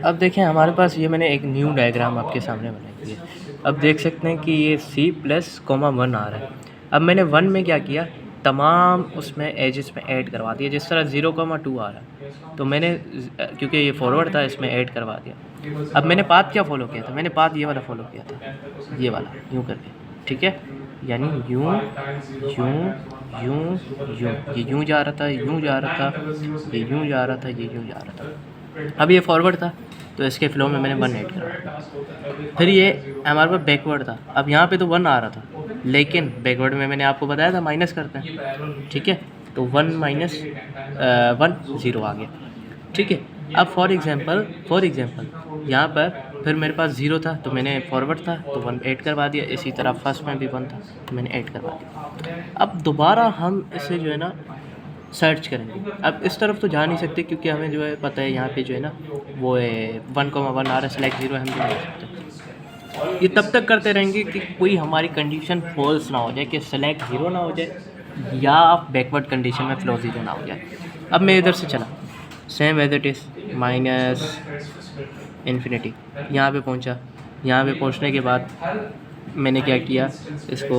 अब देखें हमारे पास ये मैंने एक न्यू डायग्राम आपके सामने बनाई है। अब देख सकते हैं कि ये C प्लस कोमा 1 आ रहा है। अब मैंने 1 में क्या किया, तमाम उसमें एजेस में ऐड करवा दिया, जिस तरह 0,2 आ रहा है तो मैंने क्योंकि ये फॉरवर्ड था इसमें ऐड करवा दिया। अब मैंने पाथ क्या फॉलो किया था, मैंने पाथ ये वाला फॉलो किया था, ये वाला यूँ करके, ठीक है, यानी यूँ यूँ यूँ यूँ, ये यूँ जा रहा था, यूँ जा रहा था, ये यूँ जा रहा था, ये यूँ जा रहा था। अब ये फॉरवर्ड था तो इसके फ्लो में मैंने 1 ऐड करा। फिर ये हमारे पास बैकवर्ड था। अब यहाँ पे तो 1 आ रहा था, लेकिन बैकवर्ड में मैंने आपको बताया था माइनस करते हैं, ठीक है, तो 1 माइनस 1 0 आ गया, ठीक है। अब फॉर एग्जांपल यहाँ पर फिर मेरे पास 0 था तो मैंने फॉरवर्ड था तो 1 ऐड करवा दिया। इसी तरह फर्स्ट में भी 1 था तो मैंने ऐड करवा दिया। अब दोबारा हम इसे जो है ना सर्च करेंगे। अब इस तरफ तो जा नहीं सकते क्योंकि हमें जो है पता है यहाँ पे जो है ना वो है 1,1 आ रहा है, सेलेक्ट 0 हम नहीं कर सकते। ये तब तक करते रहेंगे कि कोई हमारी कंडीशन फॉल्स ना हो जाए, कि सेलेक्ट 0 ना हो जाए या बैकवर्ड कंडीशन में फ्लो 0 ना हो जाए। अब मैं इधर से चला, same as it is minus infinity, यहाँ पे पहुँचा। यहाँ पे पहुँचने के बाद मैंने क्या किया, इसको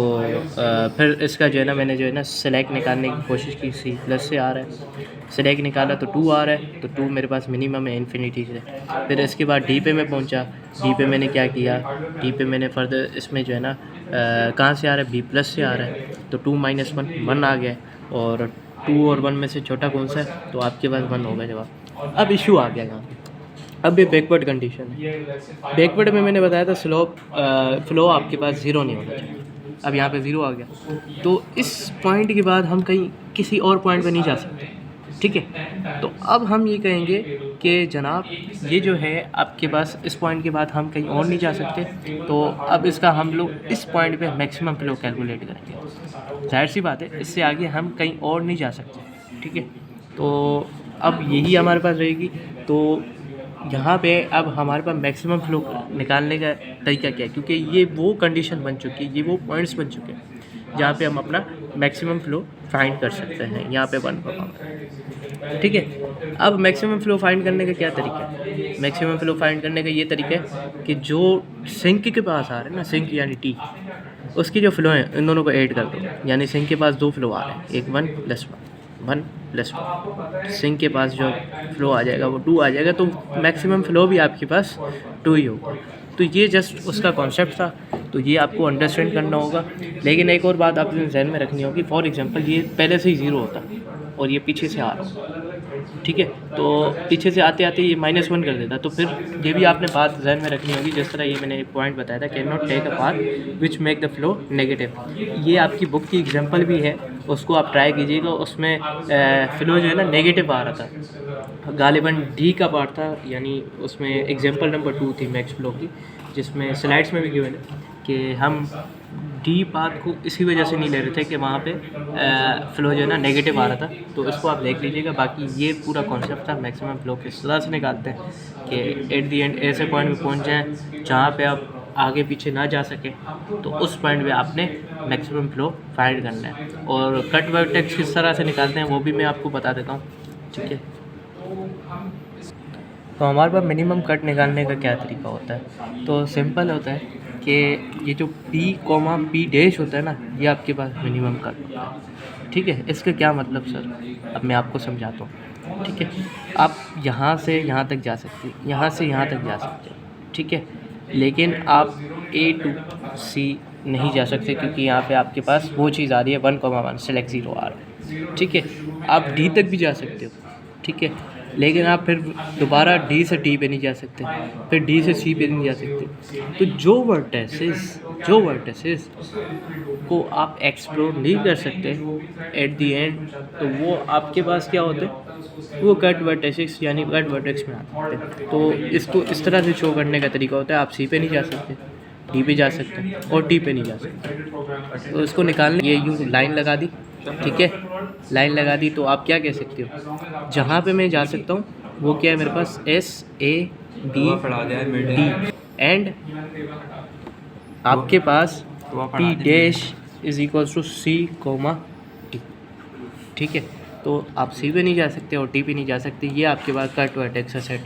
फिर इसका जो है ना मैंने जो है ना सेलेक्ट निकालने की कोशिश की। C प्लस से आ रहा है, सेलेक्ट निकाला तो 2 आ रहा है, तो 2 मेरे पास मिनिमम है इन्फिनिटी से। फिर इसके बाद D पे मैं पहुंचा। D पे मैंने क्या किया, D पे मैंने फर्दर इसमें जो है ना कहाँ से आ रहा है, B प्लस से आ रहा है, तो 2 माइनस 1 1 आ गया। और 2 और 1 में से छोटा कौन सा है, तो आपके पास 1 होगा जवाब। अब इशू आ गया यहाँ पे। अब ये बैकवर्ड कंडीशन है। बैकवर्ड में मैंने बताया था फ्लो आपके पास 0 नहीं होना चाहिए। अब यहाँ पे 0 आ गया, तो इस पॉइंट के बाद हम कहीं किसी और पॉइंट पे नहीं जा सकते, ठीक है। तो अब हम ये कहेंगे कि जनाब ये जो है आपके पास इस पॉइंट के बाद हम कहीं और नहीं जा सकते, तो अब इसका हम लोग इस पॉइंट पे मैक्सिमम फ्लो कैलकुलेट करेंगे। जाहिर सी बात है इससे आगे हम कहीं और नहीं जा सकते, ठीक है। तो अब यही हमारे पास रहेगी। तो यहाँ पे अब हमारे पास मैक्सिमम फ्लो निकालने का तरीका क्या है, क्योंकि ये वो कंडीशन बन चुकी है, ये वो पॉइंट्स बन चुके हैं जहाँ पे हम अपना मैक्सिमम फ्लो फाइंड कर सकते हैं। यहाँ पे 1 होगा, ठीक है। अब मैक्सिमम फ्लो फाइंड करने का क्या तरीका है, मैक्सिमम फ्लो फाइंड करने का ये तरीका है कि जो सिंक के पास आ रहे हैं ना, सिंक यानी T, उसकी जो फ्लो है इन दोनों को ऐड कर दो। यानी सिंक के पास 2 फ्लो आ रहे हैं, एक 1 प्लस 1 प्लस 1। सिंक के पास जो फ्लो आ जाएगा वो 2 आ जाएगा, तो मैक्सिमम फ्लो भी आपके पास 2 ही होगा। तो ये जस्ट उसका कॉन्सेप्ट था, तो ये आपको अंडरस्टैंड करना होगा। लेकिन एक और बात आपने जहन में रखनी होगी, फॉर एग्जांपल ये पहले से ही 0 होता और ये पीछे से आ रहा हो, ठीक है, तो पीछे से आते आते ये -1 कर देता, तो फिर ये भी आपने बात जहन में रखनी होगी। जिस तरह ये मैंने एक पॉइंट बताया था, can not take a path which make the flow negative. ये आपकी बुक की एग्जांपल भी है, उसको आप ट्राई कीजिएगा। उसमें फ्लो जो है ना नेगेटिव आ रहा था, गालिबन D का पार्ट था, यानी उसमें एग्जांपल नंबर 2 थी मैक्स फ्लो की, जिसमें स्लाइड्स में भी गिवन है कि हम D पाथ को इसी वजह से नहीं ले रहे थे कि वहाँ पे फ्लो जो है ना नेगेटिव आ रहा था। तो इसको आप देख लीजिएगा। बाकी ये पूरा कॉन्सेप्ट था मैक्सिमम फ्लो किस तरह से निकालते हैं कि एट दी एंड ऐसे पॉइंट पे पहुँच जाएँ जहाँ पे आप आगे पीछे ना जा सके, तो उस पॉइंट पे आपने मैक्सिमम फ्लो फाइंड करना है। और कट वर्टेक्स किस तरह से निकालते हैं वो भी मैं आपको बता देता हूँ, ठीक है। तो हमारे पास मिनिमम कट निकालने का क्या तरीका होता है, तो सिंपल होता है कि ये जो P, होता है ना, ये आपके पास मिनिमम कट होता है, ठीक है। इसका क्या मतलब सर, अब मैं आपको समझाता हूँ, ठीक है। आप यहाँ से यहाँ तक जा सकते हैं, यहाँ से यहाँ तक जा सकते हैं, ठीक है, लेकिन आप A to C नहीं जा सकते क्योंकि यहाँ पे आपके पास वो चीज़ आ रही है 1,1 सेलेक्ट 0 आ रहा है, ठीक है। आप D तक भी जा सकते हो, ठीक है, लेकिन आप फिर दोबारा D से T पे नहीं जा सकते, फिर D से C पे नहीं जा सकते। तो जो वर्टेसेस को आप एक्सप्लोर नहीं कर सकते एट दी एंड, तो वो आपके पास क्या होते हैं, वो कट वर्टेसेस यानी कट वर्टेक्स में आते हैं। तो इसको इस तरह से शो करने का तरीका होता है, आप C पे नहीं जा सकते, D पे जा सकते हैं और T पे नहीं जा सकते। तो इसको निकालने ये यूँ लाइन लगा दी, ठीक है, लाइन लगा दी, तो आप क्या कह सकते हो, जहाँ पे मैं जा सकता हूँ वो क्या है मेरे पास SAB D एंड आपके पास P' is equals to C, T, ठीक है। तो आप C पे नहीं जा सकते और T पे नहीं जा सकते, ये आपके पास कट वर्टेक्स है।